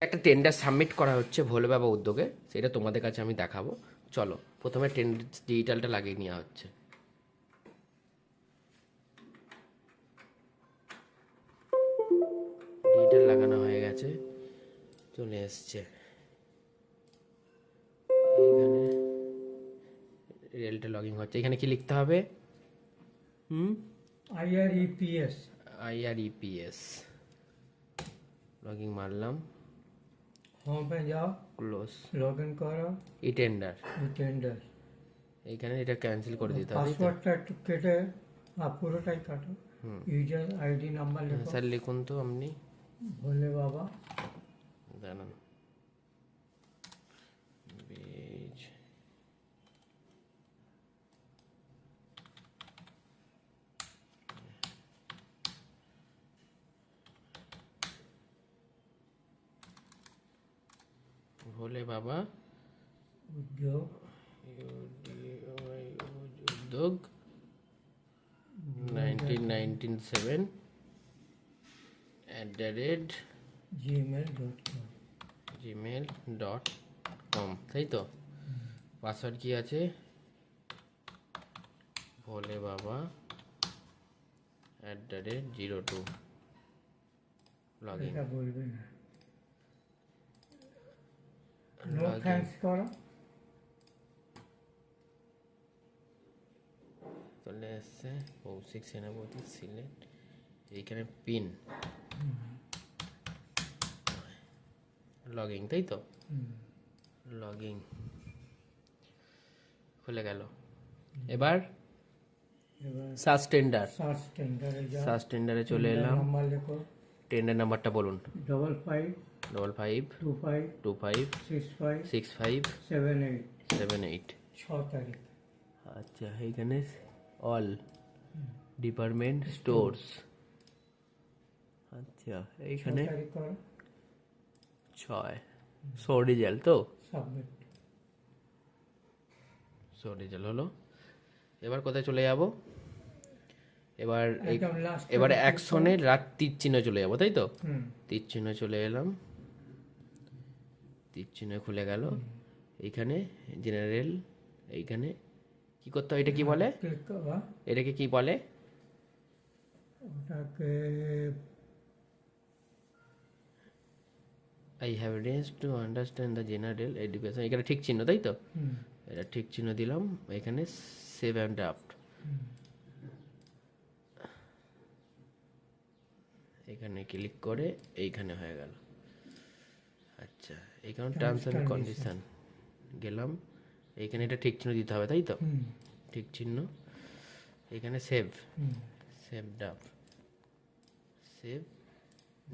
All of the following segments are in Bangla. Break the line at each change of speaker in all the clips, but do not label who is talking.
একটা টেন্ডার সাবমিট করা হচ্ছে ভোলে বাবা উদ্যোগে, সেটা তোমাদের কাছে আমি দেখাবো। চলো প্রথমে টেন্ডার ডিজিটালটা লাগিয়ে নেওয়া হচ্ছে। ডিজিটাল লাগানো হয়ে গেছে, চলে এসছে এইখানে। রেলটা লগইন হচ্ছে, এখানে কি লিখতে হবে?
IREPS
IREPS লগইন মারলাম,
होम पे जाओ,
ক্লোজ,
लॉग इन करो,
ই টেন্ডার।
टेंडर
এইখানে এটা ক্যান্সেল করে দিতে হবে।
पासवर्डটা একটু কেটে পুরোটাই কাটো। ইউজার আইডি নাম্বার লেখো,
স্যার লিখুন তো আপনি,
ভোলে বাবা
জানান বীজ। ভোলে বাবা
উদ্যোগ
উদ্যোগ 1997
gmail.com
gmail.com, তাই তো? পাসওয়ার্ড কি আছে? ভোলে বাবা @02 লগইন।
এটা বলবে না, নো থ্যাঙ্কস করো,
চলে এসছে কৌশিক সেনাপতি সিলেক্ট। এইখানে পিন লগইন, তাই তো? লগইন খুলে গেল। এবার সার্চ টেন্ডার,
সার্চ টেন্ডারে যাও,
সার্চ টেন্ডারে চলে এলাম।
নাম্বার লেখো,
টেন্ডার নাম্বারটা বলুন।
5525656578 6 তারিখ।
আচ্ছা, এইখানে অল ডিপার্টমেন্ট স্টোরস। আচ্ছা, এইখানে 6 শো রেজাল্ট, তো
সাবমিট,
শো রেজাল্ট হলো। এবার কোথায় চলে যাব? এবারে অ্যাকশনে তীর চিহ্ন চলে যাব, তাই তো? তীর চিহ্ন চলে এলাম, তীর চিহ্ন খুলে গেল। এইখানে জেনারেল, এইখানে কি করতে হয়? এটা কি বলে? এটাকে কি বলে?
ওটাকে
I have range to understand the general education. এখানে ঠিক চিহ্ন, তাই তো? এটা ঠিক চিহ্ন দিলাম। এখানে সেভ অ্যান্ড ড্রাফট, এখানে ক্লিক করে এইখানে হয়ে গেল। আচ্ছা, এইখানে টার্মস অ্যান্ড কন্ডিশন গেলাম, এইখানে এটা ঠিক চিহ্ন দিতে হবে, তাই তো? ঠিক চিহ্ন, এখানে save, save draft, save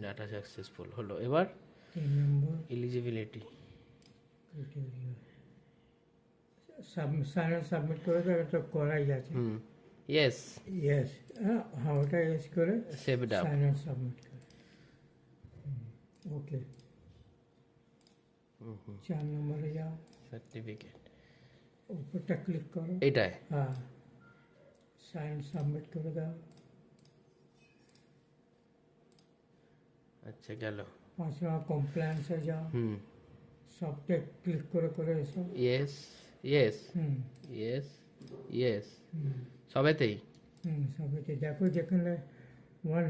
data successful হলো। এবার এলিজিবিলিটি
সাবমিট করে দেবে, তো করাই আছে।
ইয়েস,
ইয়েস, হ্যাঁ, ওটা ইয়েস করে
সেভ ডাপ,
সাইন সাবমিট করে। ওকে, 4 নম্বরে যাও,
সার্টিফিকেট,
উপরটা ক্লিক করো,
এইটাই।
হ্যাঁ, সাইন সাবমিট করে দাও।
আচ্ছা, গেল।
5 নম্বর কমপ্লায়েন্সে যাও, সবটা ক্লিক করে করে এসো।
ইয়েস, ইয়েস, ইয়েস, ইয়েস, সবেতেই।
সবেতে দেখো, যেখানে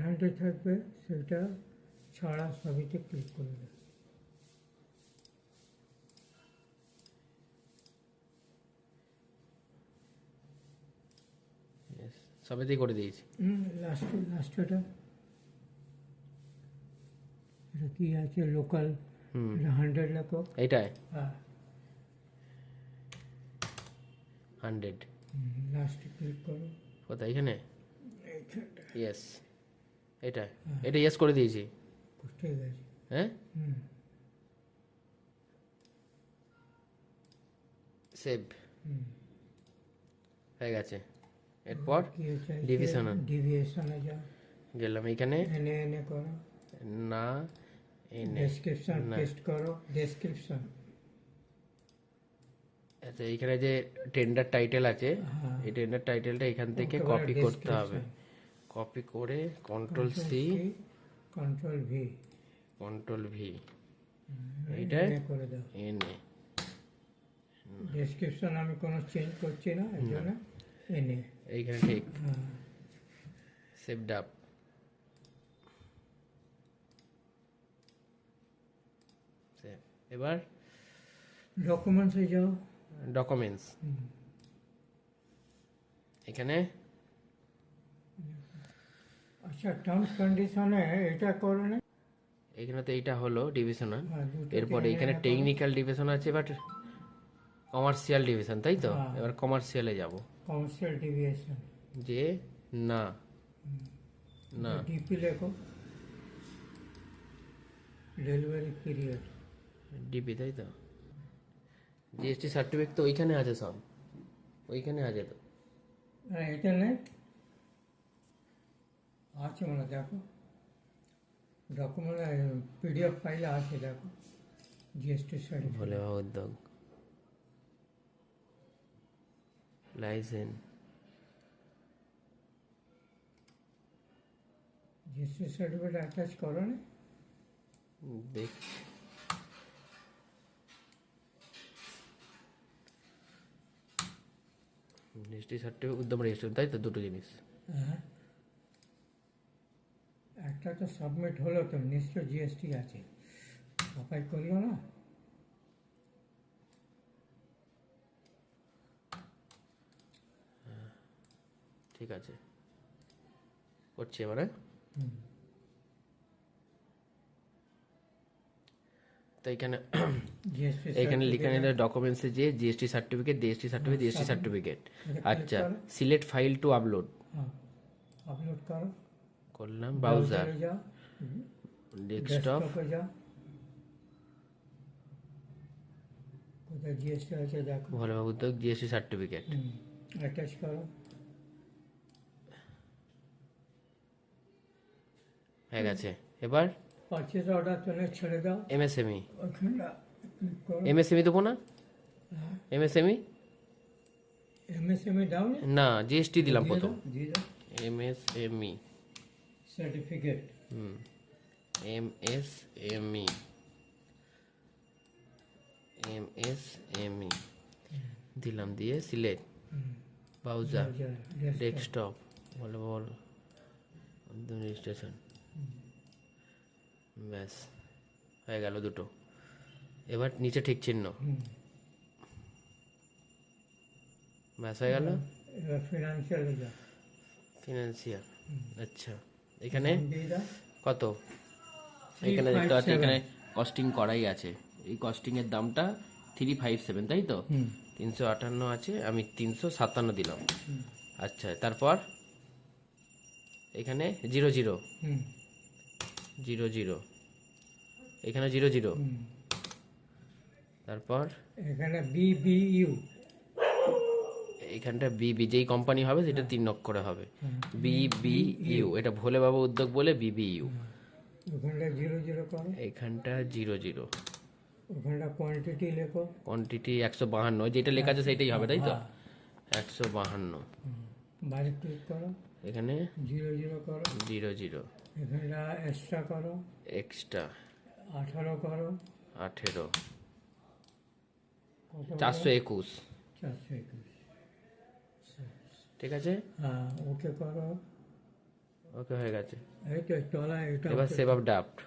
100 থাকবে সেটা ছাড়া সবেতে ক্লিক করে দাও।
সবেতেই করে দিয়েছি।
লাস্টটা এটা কি আছে? লোকাল, এটা 100 লেখো,
এইটাই
হ্যাঁ,
100।
লাস্টে ক্লিক করো,
কোথায়? এখানে
এইখানটা,
ইয়েস, এইটাই, এটা ইয়েস করে দিয়েছি।
ঠিক আছে,
হ্যাঁ, সেভ হয়ে গেছে। এরপর
ডিভিয়েশনে যাও,
গেলাম, এইখানে
এনে করো,
না
ডেসক্রিপশন পেস্ট করো, ডেসক্রিপশন।
আচ্ছা, এইখানে যে টেন্ডার টাইটেল আছে, এই টেন্ডার টাইটেলটা এখান থেকে কপি করতে হবে। কপি করে control C,
control V,
control V, এইটা
এনে করে দাও।
এনে
ডেসক্রিপশন আমি কোনো চেঞ্জ করছি না, এই জন্য এনে।
এইখানে ঠিক
হ্যাঁ,
সেভড আপ। এবার
ডকুমেন্টসে যাও।
ডকুমেন্টস, এখানে
আচ্ছা, টার্মস কন্ডিশনে এটা করো না।
এখানে তো এইটা হলো ডিভিশনাল,
হ্যাঁ, দুটোকে
এরপর
এনে
এইখানে
এনে করো।
টেকনিক্যাল ডিভিশন আছে, বাট কমার্শিয়াল ডিভিশন, তাই তো?
হ্যাঁ।
এবার কমার্শিয়ালে যাব,
কমার্শিয়াল ডিভিয়েশন।
যে না না
ডিপি লেখো, ডেলিভারি পিরিয়ড।
ডিপি, তাই তো? জিএসটি সার্টিফিকেট তো ওইখানে আছে, সব ওইখানে আছে তো।
হ্যাঁ, এটা নেই, আছে মনে হয়, দেখো ডকুমেন্ট পিডিএফ ফাইলে আছে, দেখো জিএসটি সার্টিফিকেট।
ভোলে বাবা উদ্যোগ, লাইসেন্স,
জিএসটি সার্টিফিকেট অ্যাটাচ করো না।
দেখ জিএসটি সার্টিফিকেট, উদ্যম রেজিস্ট্রেশন, তাই তো? দুটো জিনিস।
হ্যাঁ, একটা তো সাবমিট হলো, তো নিশ্চয় জিএসটি আছে, অ্যাপ্লাই করলো না।
ঠিক আছে, করছি এবারে।
হুম।
তো এখানে
জিএসটি
এখানে লিখে নিলে ডকুমেন্টসে যে GST certificate, GST certificate, GST certificate. আচ্ছা, select file to upload
upload করো,
করলাম, ব্রাউজার,
ব্রাউজারে যাও,
ডেস্কটপ,
ডেস্কটপে যাও, কোথায় জিএসটি আছে দেখো।
ভোলে বাবা উদ্যোগ জিএসটি সার্টিফিকেট,
অ্যাটাচ করো।
হয়ে গেছে। এবার
পারচেজ অর্ডার চলে ছেড়ে দাও,
এমএসএমই,
ওখানে ক্লিক করো।
এমএসএমই দেবো না? এমএসএমই
এমএসএমই দাও না,
না, জিএসটি দিলাম
দিয়ে
প্রথম।
দাও, দিয়ে দাও।
এমএসএমই,
সার্টিফিকেট,
এমএসএমই, এমএসএমই দিলাম, দিয়ে সিলেক্ট, ব্রাউজার, ডেস্কটপ, বলে বল রেজিস্ট্রেশন, ব্যাস হয়ে গেল দুটো। এবার নিচে ঠিক চিহ্ন, ব্যাস হয়ে গেল।
এবার ফিনান্সিয়ালে যাও,
ফিনান্সিয়াল, আচ্ছা, এখানে
দিয়ে দাও।
কত? এখানে দেখতে পাচ্ছি, এখানে কস্টিং করাই আছে। এই কস্টিং এর দামটা 357, তাই তো? 358 আছে, আমি 357 দিলাম। আচ্ছা, তারপর এখানে 00,
হুম,
00, এখানে 00, তারপর
এখানে বিবিইউ,
এখানটা বিবি, যেই কোম্পানি হবে সেটা 3 অক্ষরে হবে, বিবিইউ। এটা ভোলে বাবা উদ্যোগ বলে বিবিইউ।
ওখানটা 00 করো,
এখানটা 00,
ওখানটা কোয়ান্টিটি লেখো,
কোয়ান্টিটি 152, যেটা লেখা আছে সেটাই হবে, তাই তো? 152,
বাইরে ক্লিক করো,
এখানে
00 করো,
00,
এখানটা এক্সট্রা করো,
এক্সট্রা
18 করো,
18,
কত
421,
421।
ঠিক আছে,
হ্যাঁ, ওকে করো।
ওকে, হয়ে গেছে।
এই তো তলা এটা
এবার সেভ আপ ড্রাফট,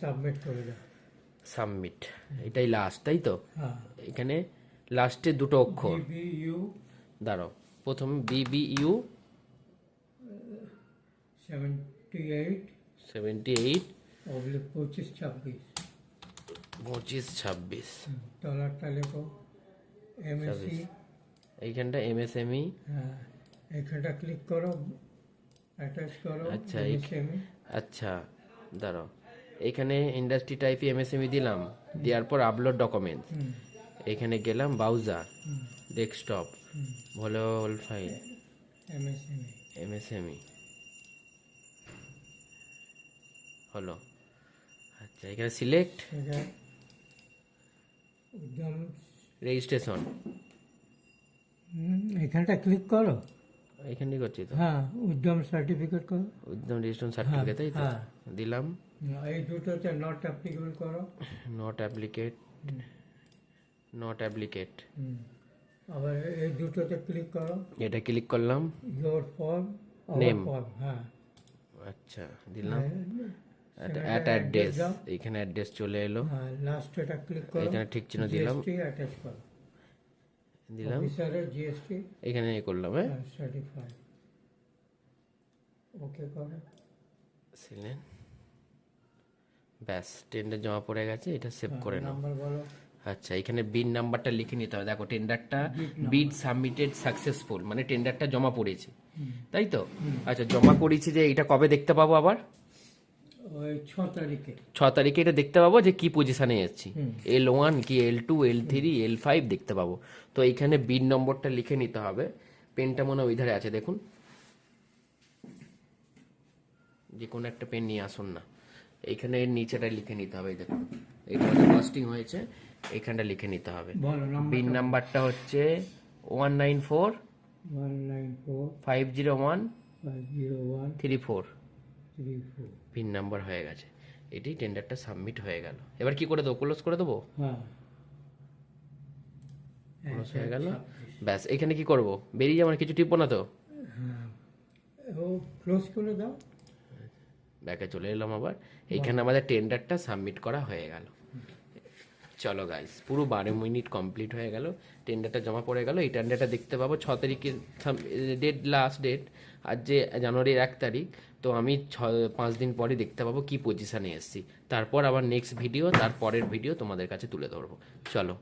সাবমিট করে দাও।
সাবমিট, এটাই লাস্ট, তাই তো?
হ্যাঁ,
এখানে লাস্টে দুটো অক্ষর,
বিবিইউ
দাঁড়াও, প্রথম বিবিইউ
78
78
অবলিক 25 26,
25 26,
তলারটা লেখো এমএসসি।
এইখানটা এমএসএমই।
হ্যাঁ, এখানটা ক্লিক করো, অ্যাটাচ করো,
আচ্ছা,
এমএসএমই।
আচ্ছা, দাঁড়াও, এখানে ইন্ডাস্ট্রি টাইপে এমএসএমই দিলাম, দেওয়ার পর আপলোড ডকুমেন্টস, এখানে গেলাম ব্রাউজার, ডেস্কটপ, ভোল ফাইল,
এমএসএমই
এমএসএমই হলো। আচ্ছা, এখানে সিলেক্ট
এটা উদ্যম।
রেজিস্ট্রেশন,
এখানটা ক্লিক করো,
এখানে করছি তো
হ্যাঁ উদ্যম সার্টিফিকেট করো।
উদ্যম রেজিস্ট্রেশন সার্টিফিকেট তাই তো
হ্যাঁ
দিলাম
এই দুটোতে নট অ্যাপ্লিকেবল করো।
নট অ্যাপ্লিকেট নট অ্যাপ্লিকেট
আবার এই দুটোতে ক্লিক করো।
এটা ক্লিক করলাম
ইয়োর ফর্ম
Name.
ফর্ম হ্যাঁ
আচ্ছা দিলাম
সেখানে
অ্যাট
address
অ্যাড্রেস
দাও।
এইখানে অ্যাড্রেস চলে এলো
হ্যাঁ লাস্ট এটা ক্লিক করো।
এখানে ঠিক চিহ্ন দিলাম
জিএসটি অ্যাটাচ করো।
দিলাম
অফিসারের জিএসটি
এখানে এ করলাম হ্যাঁ
সার্টিফাইড ওকে করো।
সিলেন ব্যাস টেন্ডার জমা পড়ে গেছে এটা সেভ করে নাও
নাম্বার বলো।
আচ্ছা এখানে বিড নাম্বারটা লিখে নিতে হবে দেখো টেন্ডারটা বিড সাবমিটেড সাকসেসফুল মানে টেন্ডারটা জমা পড়েছে তাই তো আচ্ছা জমা করেছি যে এটা কবে দেখতে পাবো আবার
ওই 6 তারিখে
6 তারিখে এটা দেখতে পাবো যে কি পজিশনে এসেছি L1 কি L2 L3 L5 দেখতে পাবো তো এইখানে বিড নম্বরটা লিখে নিতে হবে পেনটা মনে হয় ওই ধারে আছে দেখুন যে কোনো একটা পেন নিয়ে আসুন না এইখানে এর নিচেটা লিখে নিতে হবে এই দেখুন এটা কস্টিং হয়েছে এইখানটা লিখে নিতে হবে
বলো নাম্বার
বিড নাম্বারটা হচ্ছে 194
194
501
501
34
34
পিন নাম্বার হয়ে গেছে এটি টেন্ডারটা সাবমিট হয়ে গেল এবার কি করে দেবো ক্লোজ করে দেবো
হ্যাঁ
ক্লোজ হয়ে গেল ব্যাস এখানে কি করব বেরিয়ে যাবো না কিছু টিপবো না তো
হ্যাঁ ও ক্লোজ করে দাও।
ব্যাকে চলে এলাম আবার এইখানে আমাদের টেন্ডারটা সাবমিট করা হয়ে গেল চলো গাইস পুরো 12 মিনিট কমপ্লিট হয়ে গেল টেন্ডারটা জমা পড়ে গেল এই টেন্ডারটা দেখতে পাবো 6 তারিখে ডেট লাস্ট ডেট আর যে জানুয়ারির 1 তারিখ তো আমি 5 দিন পরে দেখতে পাবো কি পজিশনে এসেছি তারপর আবার নেক্সট ভিডিও তার পরের ভিডিও তোমাদের কাছে তুলে ধরবো চলো